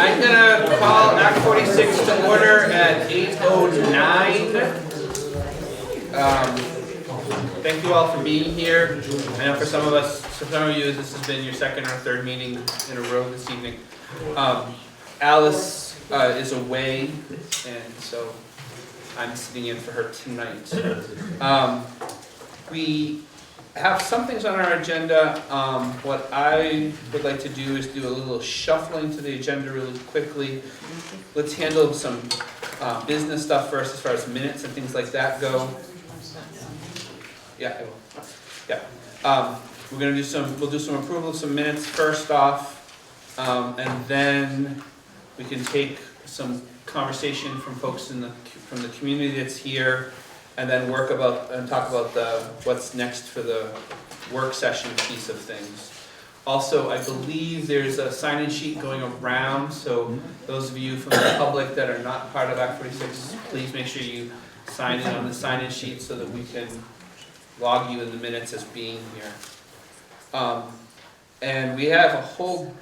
I'm gonna call Act 46 to order at 8:09. Thank you all for being here. I know for some of us, for some of you, this has been your second or third meeting in a row this evening. Alice is away, and so I'm sitting in for her tonight. We have some things on our agenda. What I would like to do is do a little shuffling to the agenda really quickly. Let's handle some business stuff first as far as minutes and things like that go. Yeah, I will. Yeah. We're gonna do we'll do some approval of some minutes first off, and then we can take some conversation from folks from the community that's here, and then talk about what's next for the work session piece of things. Also, I believe there's a sign-in sheet going around, so those of you from the public that are not part of Act 46, please make sure you sign in on the sign-in sheet so that we can log you in the minutes as being here. And we have a whole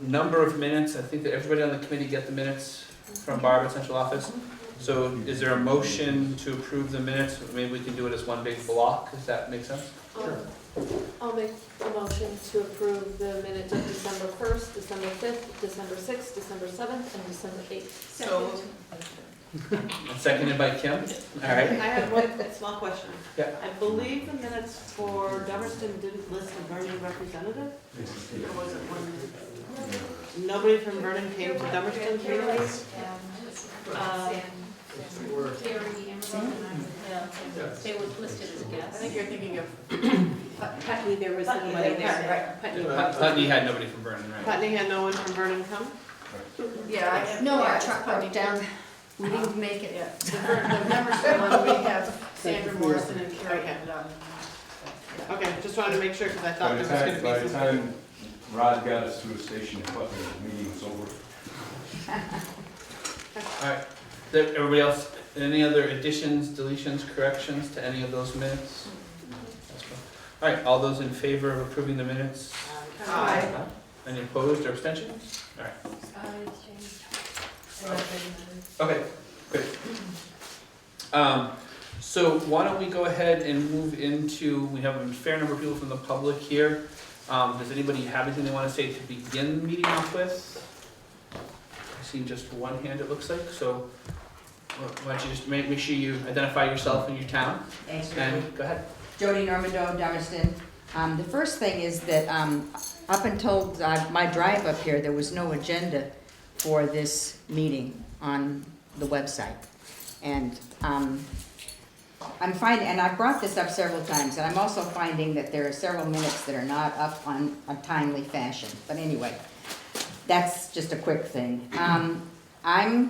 number of minutes. I think that everybody on the committee get the minutes from Barbara Central Office. So is there a motion to approve the minutes? Maybe we can do it as one big block. Does that make sense? Sure. I'll make a motion to approve the minutes of December 1st, December 5th, December 6th, December 7th, and December 8th. So, Seconded by Kim. All right. I have one small question. Yeah. I believe the minutes for Dummerston didn't list a Vernon representative? Or was it one? Nobody from Vernon came to Dummerston meetings? They were listed as I guests. think you're thinking of Putney, there was Putney, somebody yeah, there. Putney. Putney had nobody from Vernon, right? Putney had no one from Vernon come? Yeah, no, our truck broke down. We didn't make it. Yeah. The Dummerston one, we have Sandra Morrison and Carrie headed on. Okay, just wanted to make sure because I thought there was going to be some. By the time Rod got us to the station, the meeting was over. All right. Everybody else, any other additions, deletions, corrections to any of those minutes? All right, all those in favor of approving the minutes? Aye. Any opposed or abstentions? All right. Okay, great. So why don't we go ahead and move into, we have a fair number of people from the public here. Does anybody have anything they want to say to begin the meeting off with? I see just one hand it looks like, so why don't you just make sure you identify yourself and your town, Thanks, and go ahead. Jody Normando, Dummerston. The first thing is that up until my drive up here, there was no agenda for this meeting on the website. And I'm finding, and I've brought this up several times, and I'm also finding that there are several minutes that are not up on a timely fashion. But anyway, that's just a quick thing. I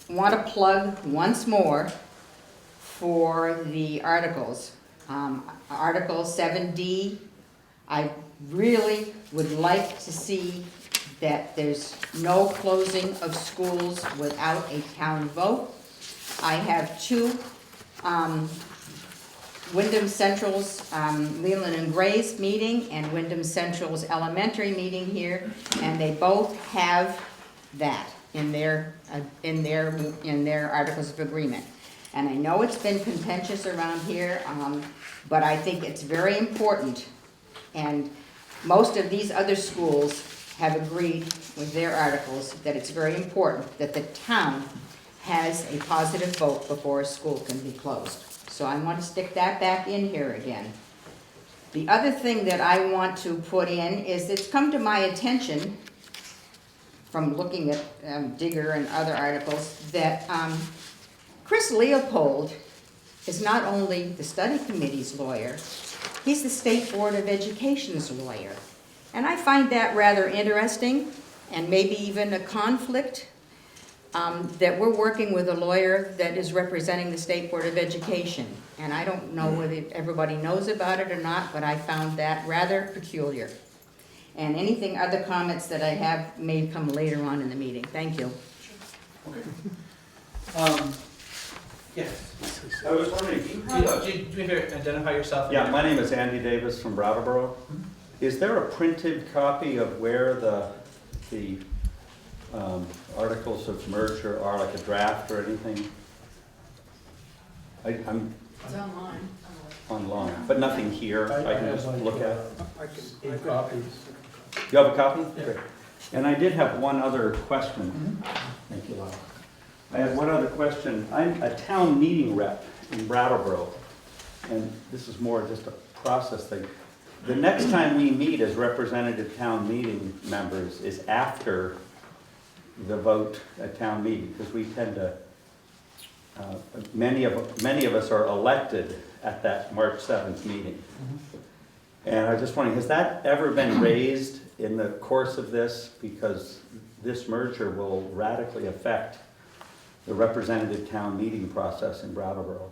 want to plug once more for the articles. Article 7D, I really would like to see that there's no closing of schools without a town vote. I have two Wyndham Central's Leland and Gray's meeting and Wyndham Central's elementary meeting here, and they both have that in their articles of agreement. And I know it's been contentious around here, but I think it's very important, and most of these other schools have agreed with their articles that it's very important that the town has a positive vote before a school can be closed. So I want to stick that back in here again. The other thing that I want to put in is it's come to my attention from looking at Digger and other articles that Chris Leopold is not only the study committee's lawyer, he's the State Board of Education's lawyer. And I find that rather interesting, and maybe even a conflict, that we're working with a lawyer that is representing the State Board of Education. And I don't know whether everybody knows about it or not, but I found that rather peculiar. And other comments that I have may come later on in the meeting. Thank you. Yes. I was wondering, Do you identify yourself? Yeah, my name is Andy Davis from Brattleboro. Is there a printed copy of where the articles of merger are, like a draft or anything? I'm It's online. online, but nothing here I can just look at? I have copies. You have a copy? Great. And I did have one other question. Thank you, Lyle. I had one other question. I'm a town meeting rep in Brattleboro, and this is more just a process thing. The next time we meet as representative town meeting members is after the vote at town meeting, because we tend to, many of us are elected at that March 7th meeting. And I was just wondering, has that ever been raised in the course of this? Because this merger will radically affect the representative town meeting process in Brattleboro.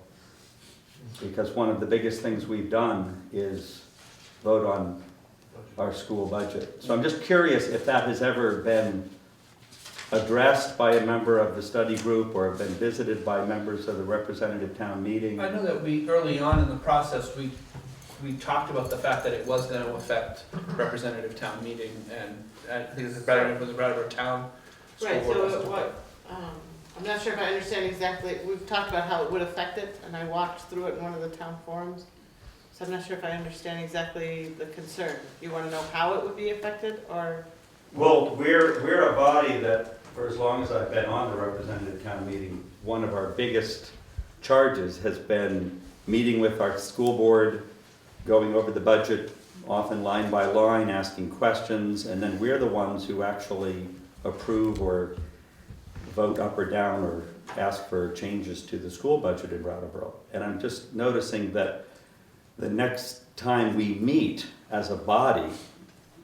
Because one of the biggest things we've done is vote on our school budget. So I'm just curious if that has ever been addressed by a member of the study group or been visited by members of the representative town meeting. I know that we, early on in the process, we talked about the fact that it was going to affect representative town meeting, and I think it was Brattleboro Town School Right, Board. so wasn't it? what, I'm not sure if I understand exactly, we've talked about how it would affect it, and I walked through it in one of the town forums. So I'm not sure if I understand exactly the concern. You wanna know how it would be affected, or? Well, we're a body that, for as long as I've been on the representative town meeting, one of our biggest charges has been meeting with our school board, going over the budget, often line by line, asking questions, and then we're the ones who actually approve or vote up or down or ask for changes to the school budget in Brattleboro. And I'm just noticing that the next time we meet as a body,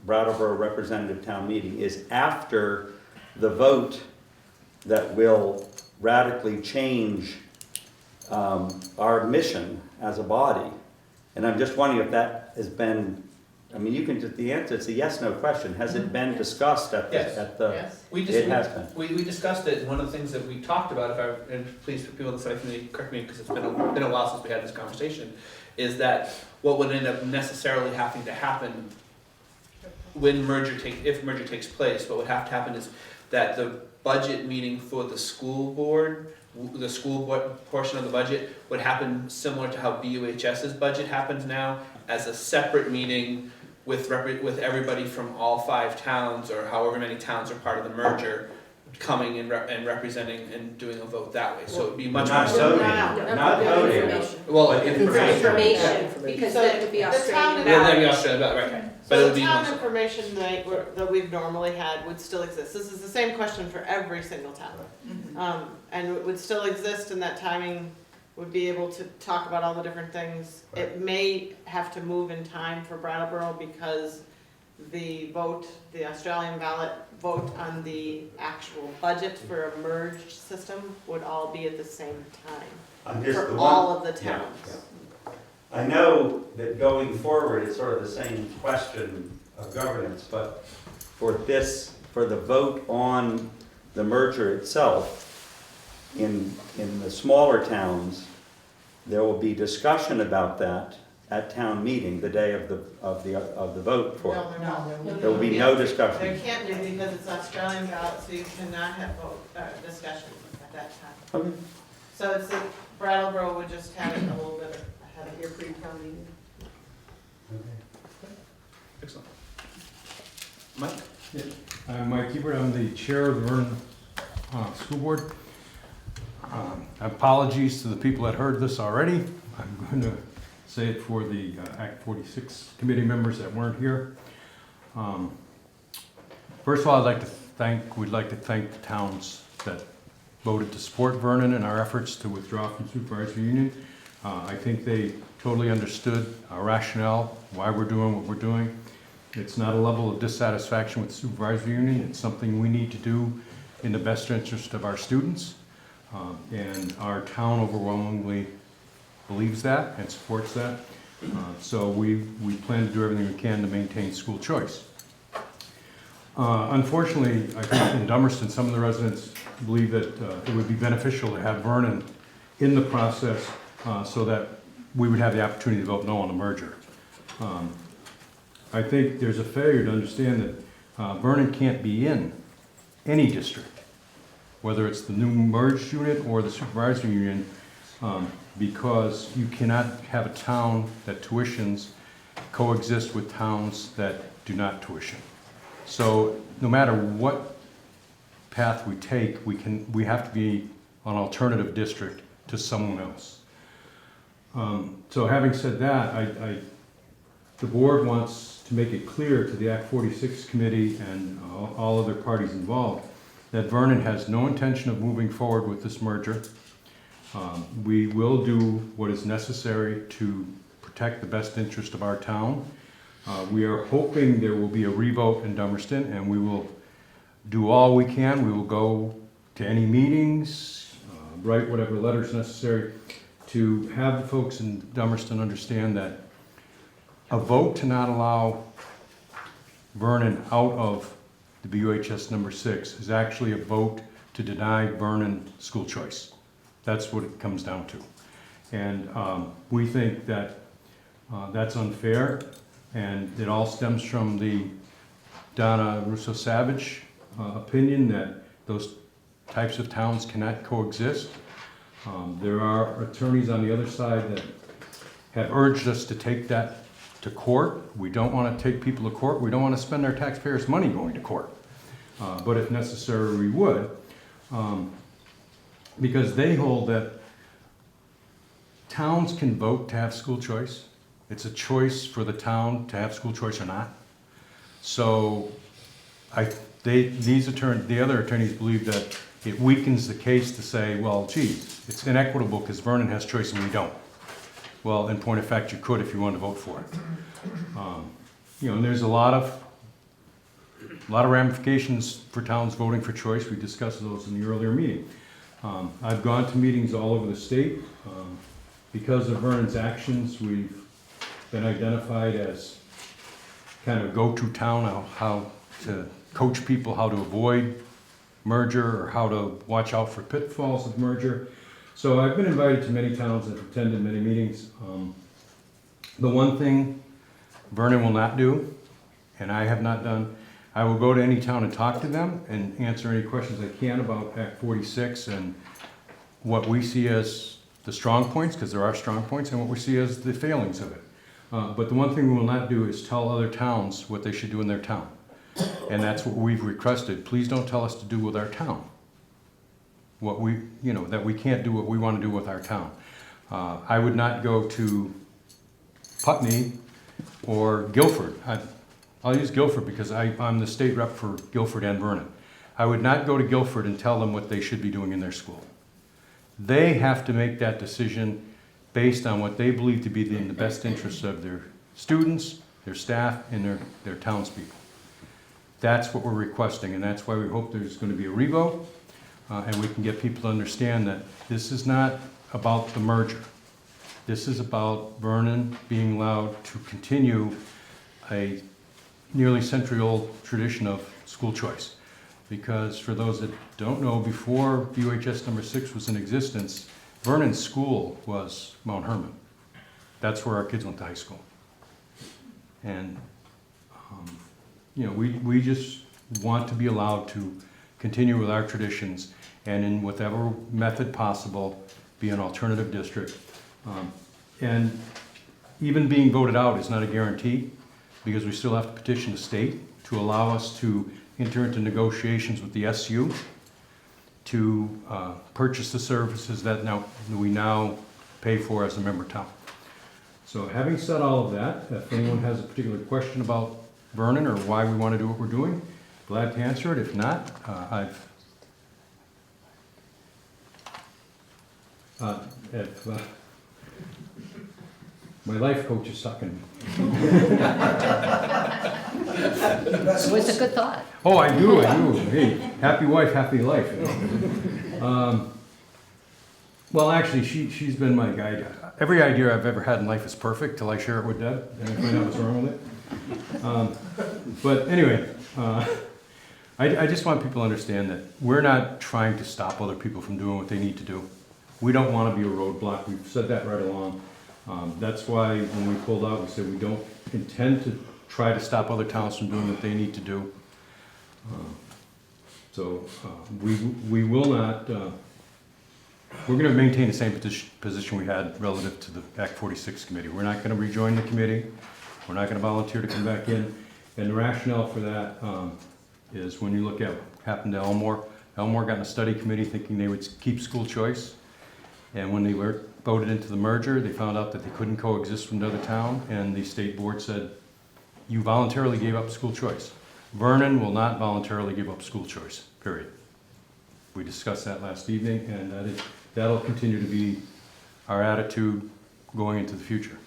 Brattleboro Representative Town Meeting, is after the vote that will radically change our mission as a body. And I'm just wondering if that has been, I mean, you can just, the answer, it's a yes/no question. Has it been discussed at the, Yes. at the, Yes. it has been. We discussed it, and one of the things that we talked about, and please, for people on the site, can they correct me, because it's been a while since we had this conversation, is that what would end up necessarily having to happen when if merger takes place, what would have to happen is that the budget meeting for the school board portion of the budget would happen similar to how BUHS's budget happens now, as a separate meeting with everybody from all 5 towns, or however many towns are part of the merger, coming and representing and doing a vote that way. So it'd be much more Not simple. voting, not voting. Well, But Information, because So that would be the Australian town- yeah, ballot. that'd be Australia, right? But it So would the be town more- information that we've normally had would still exist. This is the same question for every single town. And it would still exist, and that timing would be able to talk about all the different things. It may have to move in time for Brattleboro because the Australian ballot vote on the actual budget for a merged system would all be at the same time for all of the towns. I know that going forward, it's sort of the same question of governance, but for the vote on the merger itself, in the smaller towns, there will be discussion about that at town meeting, the day of the vote for it. No, there won't. There will be no There discussion. can't be because it's Australian ballot, so you cannot have discussion at that time. Okay. So it's that Brattleboro would just have it a little bit ahead of your pre-town meeting. Excellent. Mike? I'm Mike Hebert, I'm the chair of the Vernon School Board. Apologies to the people that heard this already. I'm going to say it for the Act 46 committee members that weren't here. First of all, we'd like to thank the towns that voted to support Vernon in our efforts to withdraw from supervisory union. I think they totally understood our rationale, why we're doing what we're doing. It's not a level of dissatisfaction with supervisory union. It's something we need to do in the best interest of our students. And our town overwhelmingly believes that and supports that. So we plan to do everything we can to maintain school choice. Unfortunately, I think in Dummerston, some of the residents believe that it would be beneficial to have Vernon in the process so that we would have the opportunity to vote no on the merger. I think there's a failure to understand that Vernon can't be in any district, whether it's the new merged unit or the supervisory union, because you cannot have a town that tuitions coexist with towns that do not tuition. So no matter what path we take, we have to be an alternative district to someone else. So having said that, the board wants to make it clear to the Act 46 committee and all other parties involved that Vernon has no intention of moving forward with this merger. We will do what is necessary to protect the best interest of our town. We are hoping there will be a revote in Dummerston, and we will do all we can. We will go to any meetings, write whatever letters necessary to have the folks in Dummerston understand that a vote to not allow Vernon out of the BUHS number 6 is actually a vote to deny Vernon school choice. That's what it comes down to. And we think that that's unfair, and it all stems from the Donna Russo-Savage opinion that those types of towns cannot coexist. There are attorneys on the other side that have urged us to take that to court. We don't want to take people to court. We don't want to spend our taxpayers' money going to court. But if necessary, we would. Because they hold that towns can vote to have school choice. It's a choice for the town to have school choice or not. So the other attorneys believe that it weakens the case to say, well, geez, it's inequitable because Vernon has choice and we don't. Well, in point of fact, you could if you wanted to vote for it. And there's a lot of ramifications for towns voting for choice. We discussed those in the earlier meeting. I've gone to meetings all over the state. Because of Vernon's actions, we've been identified as kind of a go-to town on how to coach people how to avoid merger or how to watch out for pitfalls of merger. So I've been invited to many towns and attended many meetings. The one thing Vernon will not do, and I have not done, I will go to any town and talk to them and answer any questions I can about Act 46 and what we see as the strong points, because there are strong points, and what we see as the failings of it. But the one thing we will not do is tell other towns what they should do in their town. And that's what we've requested. Please don't tell us to do with our town. That we can't do what we want to do with our town. I would not go to Putney or Guilford. I'll use Guilford because I'm the state rep for Guilford and Vernon. I would not go to Guilford and tell them what they should be doing in their school. They have to make that decision based on what they believe to be in the best interest of their students, their staff, and their townspeople. That's what we're requesting, and that's why we hope there's going to be a revote, and we can get people to understand that this is not about the merger. This is about Vernon being allowed to continue a nearly century-old tradition of school choice. Because for those that don't know, before BUHS number 6 was in existence, Vernon's school was Mount Hermon. That's where our kids went to high school. And, we just want to be allowed to continue with our traditions and in whatever method possible, be an alternative district. And even being voted out is not a guarantee, because we still have to petition the state to allow us to enter into negotiations with the SU to purchase the services that we now pay for as a member town. So having said all of that, if anyone has a particular question about Vernon or why we want to do what we're doing, glad to answer it. If not, my life coach is sucking. It was a good thought. Oh, I do. Hey, happy wife, happy life. Well, actually, she's been my guide. Every idea I've ever had in life is perfect till I share it with Deb, and I find out what's wrong with it. But anyway, I just want people to understand that we're not trying to stop other people from doing what they need to do. We don't want to be a roadblock. We've said that right along. That's why when we pulled out, we said we don't intend to try to stop other towns from doing what they need to do. So we will not, we're going to maintain the same position we had relative to the Act 46 committee. We're not going to rejoin the committee. We're not going to volunteer to come back in. And the rationale for that is when you look at what happened to Elmore got in a study committee thinking they would keep school choice. And when they were voted into the merger, they found out that they couldn't coexist with another town, and the state board said, you voluntarily gave up school choice. Vernon will not voluntarily give up school choice, period. We discussed that last evening, and that'll continue to be our attitude going into the future.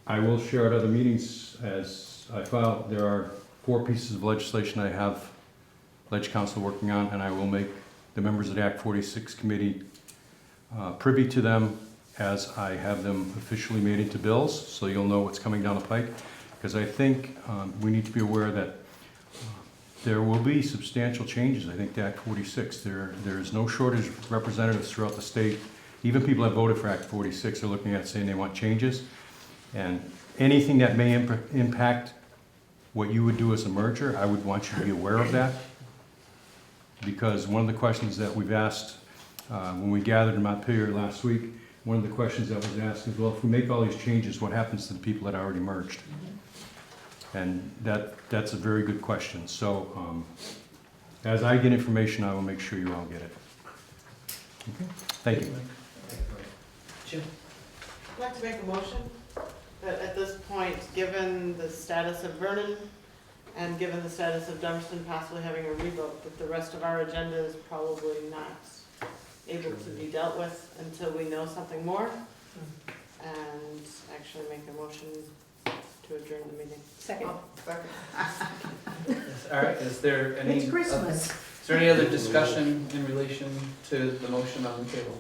I will share at other meetings as I file. There are 4 pieces of legislation I have Ledge Council working on, and I will make the members of the Act 46 committee privy to them as I have them officially made into bills, so you'll know what's coming down the pike. Because I think we need to be aware that there will be substantial changes, I think, to Act 46. There's no shortage of representatives throughout the state. Even people that voted for Act 46 are looking at it saying they want changes. And anything that may impact what you would do as a merger, I would want you to be aware of that. Because one of the questions that we've asked when we gathered in Montpelier last week, one of the questions that was asked is, well, if we make all these changes, what happens to the people that already merged? And that's a very good question. So as I get information, I will make sure you all get it. Okay. Thank you. Jim? I'd like to make a motion that at this point, given the status of Vernon and given the status of Dummerston possibly having a revote, that the rest of our agenda is probably not able to be dealt with until we know something more. And actually make a motion to adjourn the meeting. Second. All right, is there any? It's Christmas. Is there any other discussion in relation to the motion on the table?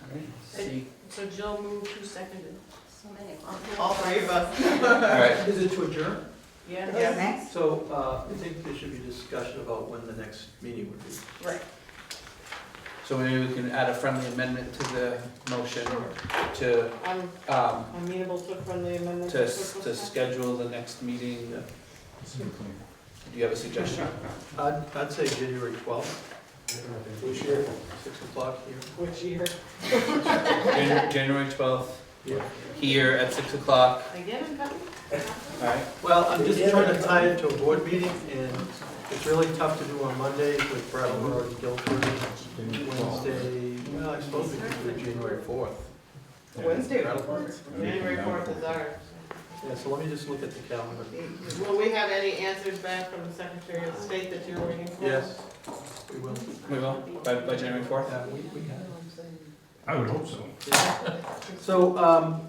All right, see. So Jill moved, who seconded? So many. All 3 of us. All right, Is it to adjourn? Yeah. Next. So I think there should be discussion about when the next meeting would be. Right. so maybe we can add a friendly amendment to the motion to, I'm amenable to a friendly amendment. to schedule the next meeting. Do you have a suggestion? I'd say January 12th. Which year? 6 o'clock here. Which year? January 12th, Yeah. here at 6 o'clock. Again, I'm coming. All right, Well, I'm just trying to tie it to a board meeting, and it's really tough to do on Monday with Brattleboro and Guilford. Wednesday, well, I suppose we could do it January 4th. Wednesday. Brattleboro. January 4th is ours. Yeah, so let me just look at the calendar. Will we have any answers back from the Secretary of State that you're waiting for? Yes, we will. we will, by January 4th? Yeah, we have. I would hope so. So,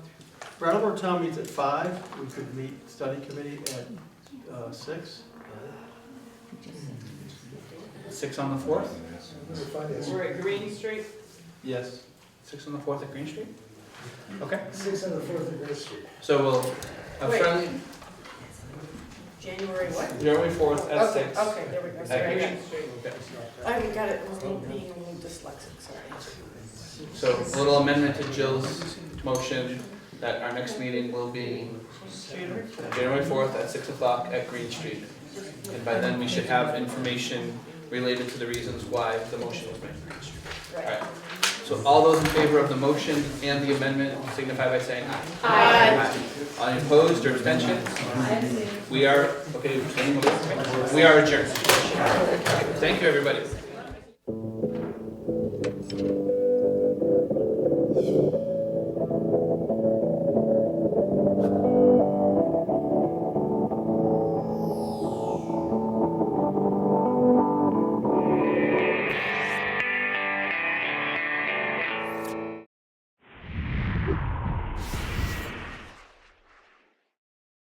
Brattleboro Town meets at 5. We could meet study committee at 6. 6 on the 4th? We're at Green Street. Yes. 6 on the 4th at Green Street? Okay, 6 on the 4th of Green Street. so we'll have Wait. friendly, January what? January 4th at 6. Okay, there we go. At Sorry, Green Green Street. Okay. I got it, being a little dyslexic, sorry. So a little amendment to Jill's motion that our next meeting will be January 4th at 6 o'clock at Green Street. And by then, we should have information related to the reasons why the motion was made. All right. So all those in favor of the motion and the amendment signify by saying aye. Aye. Any opposed or abstentions? We are, okay, we are adjourned. Thank you, everybody.